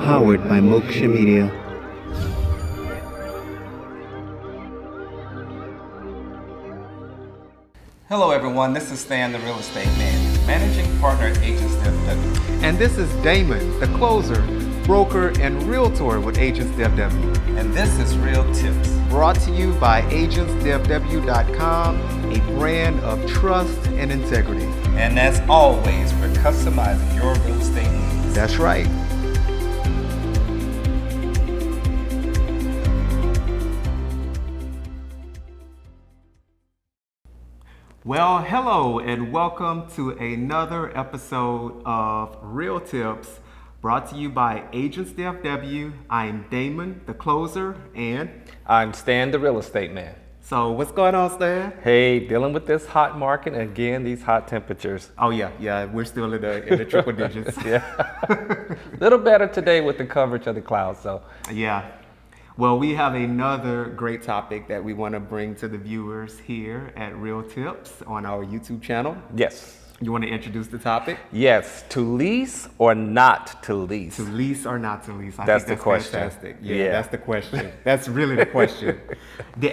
powered by Moksha Media. Hello everyone, this is Stan the Real Estate Man, Managing Partner at AgentsDFW. And this is Daymond, the closer, broker, and realtor with AgentsDFW. And this is Real Tips. Brought to you by AgentsDFW.com, a brand of trust and integrity. And as always, we're customizing your real estate needs. That's right. Well, hello and welcome to another episode of Real Tips brought to you by AgentsDFW. I'm Daymond, the closer, and I'm Stan, the Real Estate Man. so what's going on, Stan? Hey, dealing with this hot market and again, these hot temperatures. Oh yeah, we're still in the triple digits. Yeah. Little better today with the coverage of the clouds, so. Yeah. Well, we have another great topic that we want to bring to the viewers here at Real Tips on our YouTube channel. Yes. You want to introduce the topic? Yes, to lease or not to lease? To lease or not to lease? I That's think the question. Fantastic. Yeah, Yeah. that's the question. That's really the question.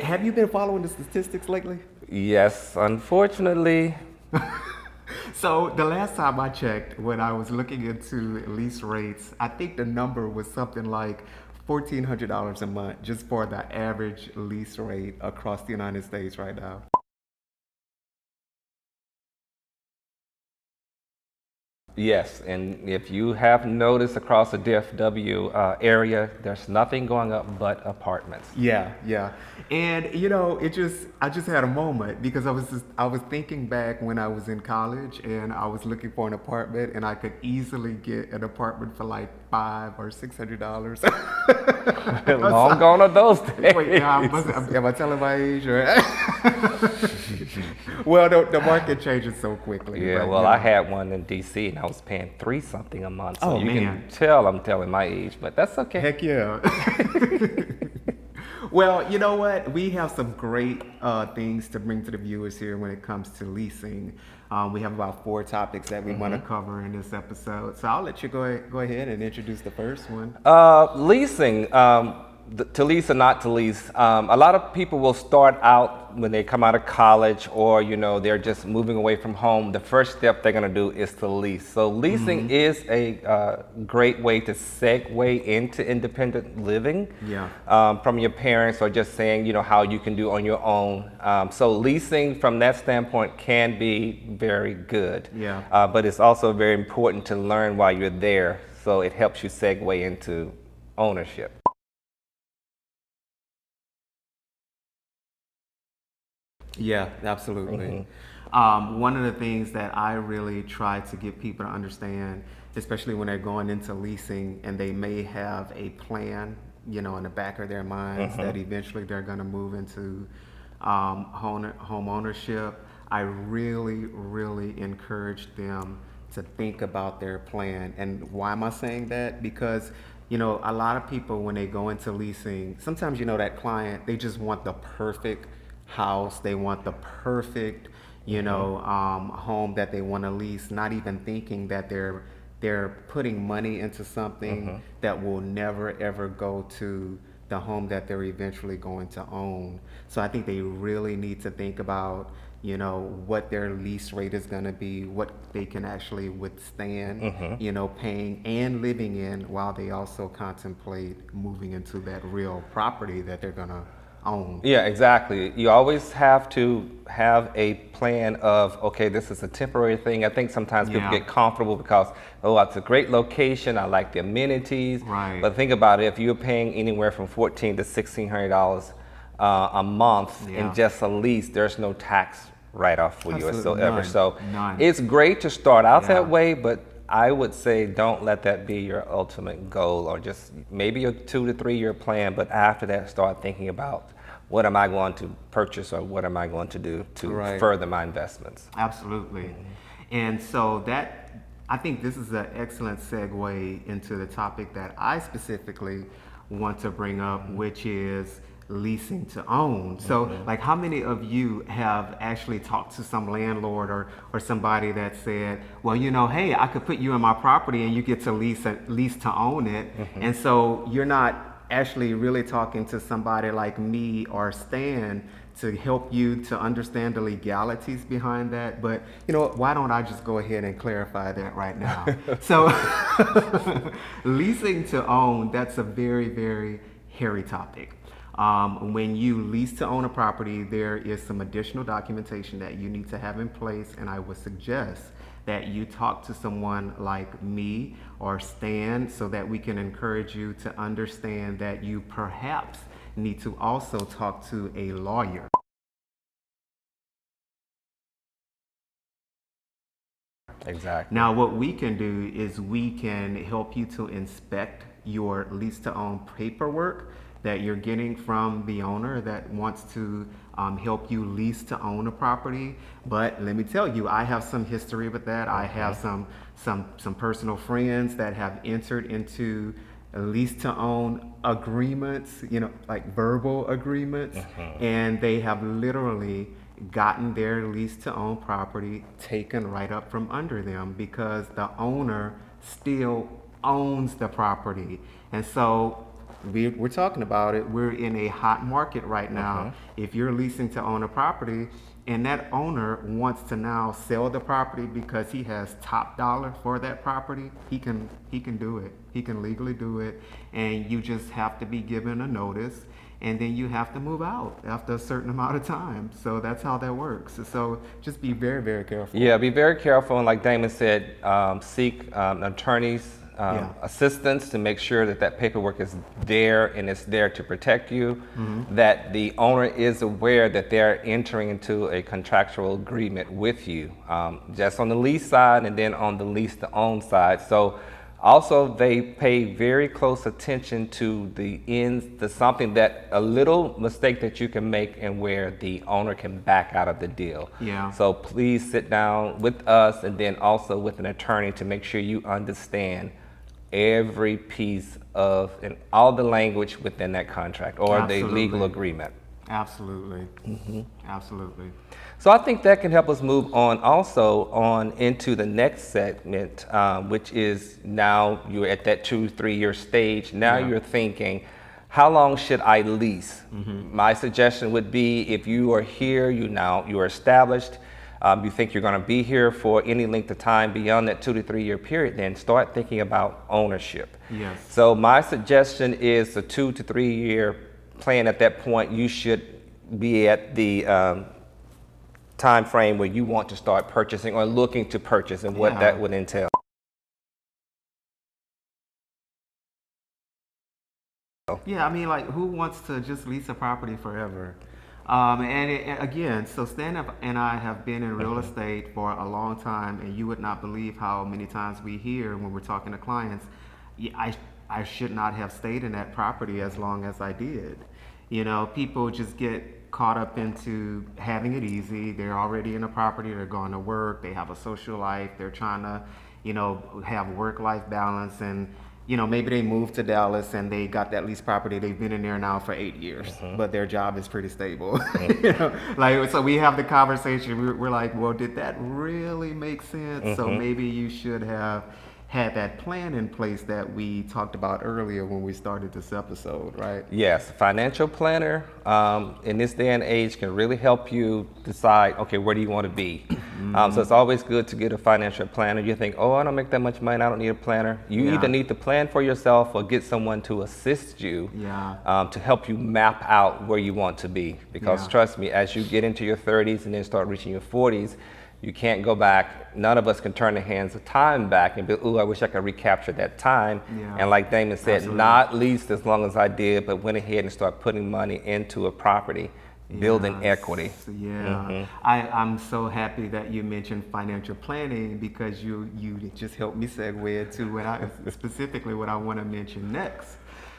Have you been following the statistics lately? Yes, unfortunately. So the last time I checked, when I was looking into lease rates, I think the number was something like $1,400 a month just for the average lease rate across the United States right now. Yes, and if you have noticed across the DFW area, there's nothing going up but apartments. Yeah. And you know, I just had a moment because I was thinking back when I was in college and I was looking for an apartment and I could easily get an apartment for like $500 or $600. Long gone are those days. Wait, am I telling my age? Or well, the market changes so quickly. Yeah, but, well, you know. I had one in DC and I was paying $3 something a month. So Oh, you man. can tell I'm telling my age, but that's okay. Heck yeah. Well, you know what? We have some great things to bring to the viewers here when it comes to leasing. We have about 4 topics that we want to cover in this episode. So I'll let you go ahead and introduce the first one. Leasing, to lease or not to lease. A lot of people will start out when they come out of college or, you know, they're just moving away from home. The first step they're going to do is to lease. So leasing is a great way to segue into independent living. Yeah. From your parents or just saying, you know, how you can do on your own. So leasing from that standpoint can be very good. Yeah. But it's also very important to learn while you're there. So it helps you segue into ownership. Yeah, absolutely. One of the things that I really try to get people to understand, especially when they're going into leasing and they may have a plan, you know, in the back of their minds that eventually they're going to move into home ownership, I really encourage them to think about their plan. And why am I saying that? Because you know, a lot of people when they go into leasing, sometimes you know that client, they just want the perfect house, they want the perfect, you know, home that they want to lease, not even thinking that they're putting money into something that will never ever go to the home that they're eventually going to own. So I think they really need to think about, you know, what their lease rate is going to be, what they can actually withstand, you know, paying and living in while they also contemplate moving into that real property that they're going to own. Yeah, exactly. You always have to have a plan of, okay, this is a temporary thing. I think sometimes people get comfortable because, oh, it's a great location, I like the amenities. Right. But think about it, if you're paying anywhere from $1,400 to $1,600 a month in just a lease, there's no tax write-off for you whatsoever. So None. it's great to start out that way, but I would say don't let that be your ultimate goal, or just maybe a 2 to 3 year plan, but after that start thinking about what am I going to purchase or what am I going to do to further my investments. Absolutely. And so I think this is an excellent segue into the topic that I specifically want to bring up, which is leasing to own. So like how many of you have actually talked to some landlord or somebody that said, well, you know, hey, I could put you in my property and you get to lease to own it. And so you're not actually really talking to somebody like me or Stan to help you to understand the legalities behind that. But you know what, why don't I just go ahead and clarify that right now? So leasing to own, that's a very, very hairy topic. When you lease to own a property, there is some additional documentation that you need to have in place, and I would suggest that you talk to someone like me or Stan so that we can encourage you to understand that you perhaps need to also talk to a lawyer. Exactly. Now, what we can do is we can help you to inspect your lease to own paperwork that you're getting from the owner that wants to help you lease to own a property. But let me tell you, I have some history with that. I have some personal friends that have entered into lease to own agreements, you know, like verbal agreements, and they have literally gotten their lease to own property taken right up from under them because the owner still owns the property. And so we're talking about it. We're in a hot market right now. If you're leasing to own a property and that owner wants to now sell the property because he has top dollar for that property, he can do it. He can legally do it, and you just have to be given a notice, and then you have to move out after a certain amount of time. So that's how that works. So just be very, very careful. Yeah, be very careful, and like Daymond said, seek an attorney's assistance to make sure that that paperwork is there and it's there to protect you, that the owner is aware that they're entering into a contractual agreement with you, just on the lease side and then on the lease to own side. So also they pay very close attention to the ends, to something that a little mistake that you can make and where the owner can back out of the deal. Yeah. So please sit down with us and then also with an attorney to make sure you understand every piece of and all the language within that contract or the legal agreement. Absolutely. Absolutely. So I think that can help us move on also on into the next segment, which is now you're at that 2-3 year stage. Now you're thinking, how long should I lease? My suggestion would be, if you are here, you are established, you think you're going to be here for any length of time beyond that 2 to 3 year period, then start thinking about ownership. Yes. So my suggestion is a 2 to 3 year plan. At that point, you should be at the time frame where you want to start purchasing or looking to purchase, and what that would entail. Yeah, I mean, like, who wants to just lease a property forever? Again, so Stan and I have been in real estate for a long time, and you would not believe how many times we hear when we're talking to clients, I should not have stayed in that property as long as I did. You know, people just get caught up into having it easy. They're already in a property, they're going to work, they have a social life, they're trying to, you know, have work-life balance, and you know, maybe they moved to Dallas and they got that lease property. They've been in there now for 8 years, but their job is pretty stable. You know, like, so we have the conversation. We're like, well, did that really make sense? So maybe you should have had that plan in place that we talked about earlier when we started this episode, right? Yes, financial planner in this day and age can really help you decide, okay, where do you want to be? So it's always good to get a financial planner. You think, oh, I don't make that much money, I don't need a planner. You either need to plan for yourself or get someone to assist you to help you map out where you want to be. Because trust me, as you get into your 30s and then start reaching your 40s, you can't go back. None of us can turn the hands of time back and be, ooh, I wish I could recapture that time. And like Daymond said, not least as long as I did, but went ahead and started putting money into a property, building equity. I'm so happy that you mentioned financial planning, because you just helped me segue into specifically what I want to mention next.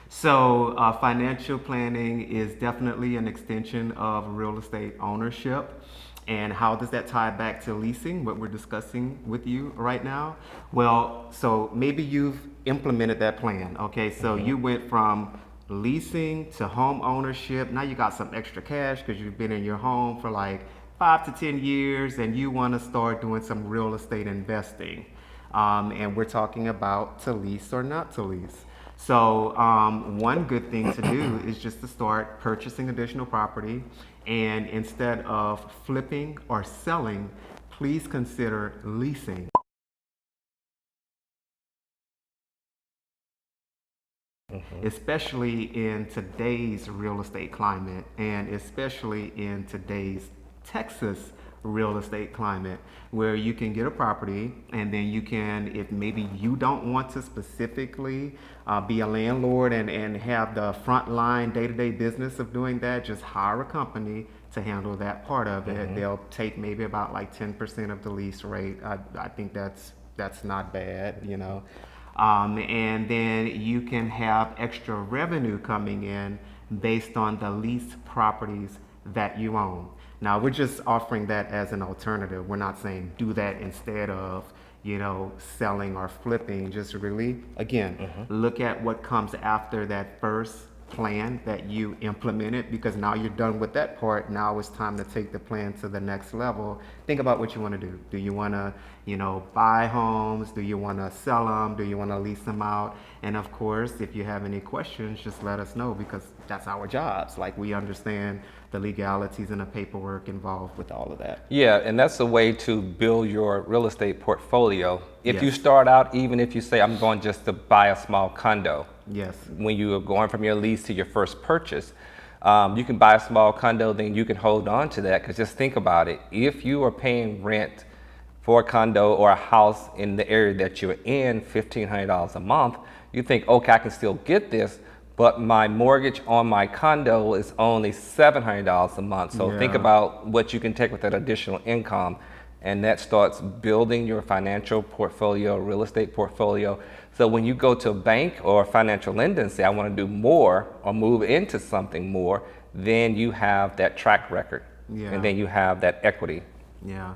So financial planning is definitely an extension of real estate ownership. And how does that tie back to leasing, what we're discussing with you right now? Well, so maybe you've implemented that plan, okay? So you went from leasing to home ownership. Now you got some extra cash because you've been in your home for like 5 to 10 years and you want to start doing some real estate investing. And we're talking about to lease or not to lease. So one good thing to do is just to start purchasing additional property, and instead of flipping or selling, please consider leasing. Especially in today's real estate climate, and especially in today's Texas real estate climate, where you can get a property and then you can, if maybe you don't want to specifically be a landlord and have the front line day-to-day business of doing that, just hire a company to handle that part of it. They'll take maybe about like 10% of the lease rate. I think that's not bad, you know. And then you can have extra revenue coming in based on the leased properties that you own. Now, we're just offering that as an alternative. We're not saying do that instead of, you know, selling or flipping. Just really, again, look at what comes after that first plan that you implemented, because now you're done with that part. Now it's time to take the plan to the next level. Think about what you want to do. Do you want to, you know, buy homes? Do you want to sell them? Do you want to lease them out? And of course, if you have any questions, just let us know, because that's our jobs. Like, we understand the legalities and the paperwork involved with all of that. Yeah, and that's a way to build your real estate portfolio. If you Yes. start out, even if you say, I'm going just to buy a small condo, Yes. when you are going from your lease to your first purchase, you can buy a small condo, then you can hold on to that. Because just think about it. If you are paying rent for a condo or a house in the area that you're in, $1,500 a month, you think, okay, I can still get this, but my mortgage on my condo is only $700 a month. So think Yeah. about what you can take with that additional income. And that starts building your financial portfolio, real estate portfolio. So when you go to a bank or a financial lender and say, I want to do more or move into something more, then you have that track record. Yeah. And then you have that equity. Yeah.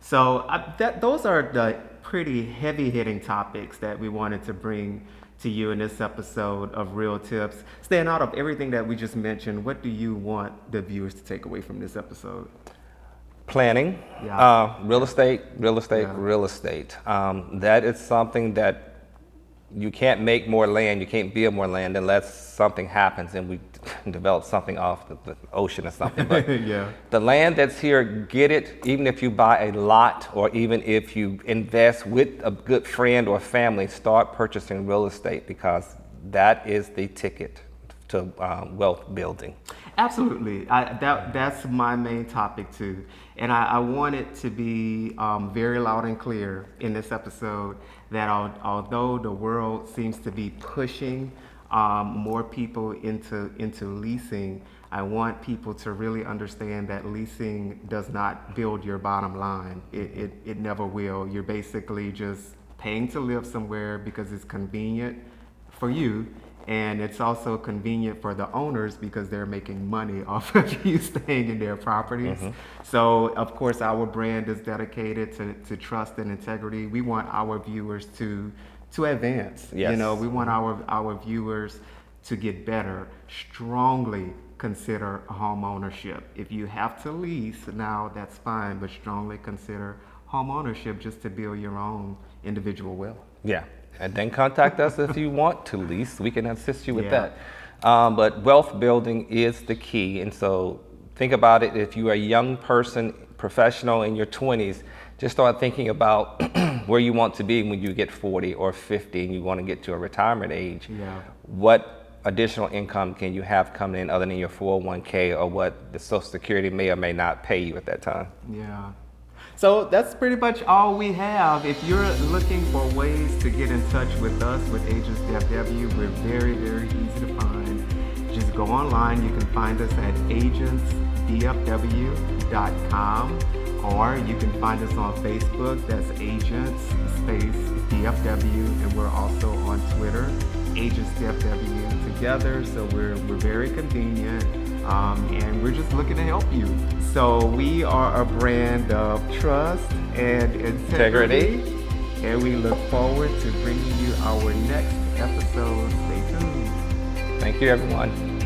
So those are the pretty heavy-hitting topics that we wanted to bring to you in this episode of Real Tips. Staying out of everything that we just mentioned, what do you want the viewers to take away from this episode? Planning, Yeah. real estate, Yeah. real estate. That is something that you can't make more land, you can't build more land unless something happens and we develop something off the ocean or something. But Yeah. the land that's here, get it, even if you buy a lot or even if you invest with a good friend or family, start purchasing real estate, because that is the ticket to wealth building. Absolutely. That's my main topic too. And I want it to be very loud and clear in this episode that although the world seems to be pushing more people into leasing, I want people to really understand that leasing does not build your bottom line. It never will. You're basically just paying to live somewhere because it's convenient for you. And it's also convenient for the owners because they're making money off of you staying in their properties. So, of course, our brand is dedicated to trust and integrity. We want our viewers to advance. Yes. You know, we want our viewers to get better. Strongly consider home ownership. If you have to lease, now that's fine, but strongly consider home ownership just to build your own individual wealth. Yeah, and then contact us if you want to lease. We can assist you with Yeah. that. But wealth building is the key. And so think about it. If you are a young person, professional in your 20s, just start thinking about where you want to be when you get 40 or 50 and you want to get to a retirement age. Yeah. What additional income can you have coming in other than your 401k or what the Social Security may or may not pay you at that time? Yeah. So that's pretty much all we have. If you're looking for ways to get in touch with us, with AgentsDFW, we're very, very easy to find. Just go online. You can find us at AgentsDFW.com, or you can find us on Facebook. That's Agents DFW, and we're also on Twitter, AgentsDFW together. So we're very convenient. And we're just looking to help you. So we are a brand of trust and integrity. And we look forward to bringing you our next episode. Stay tuned. Thank you, everyone.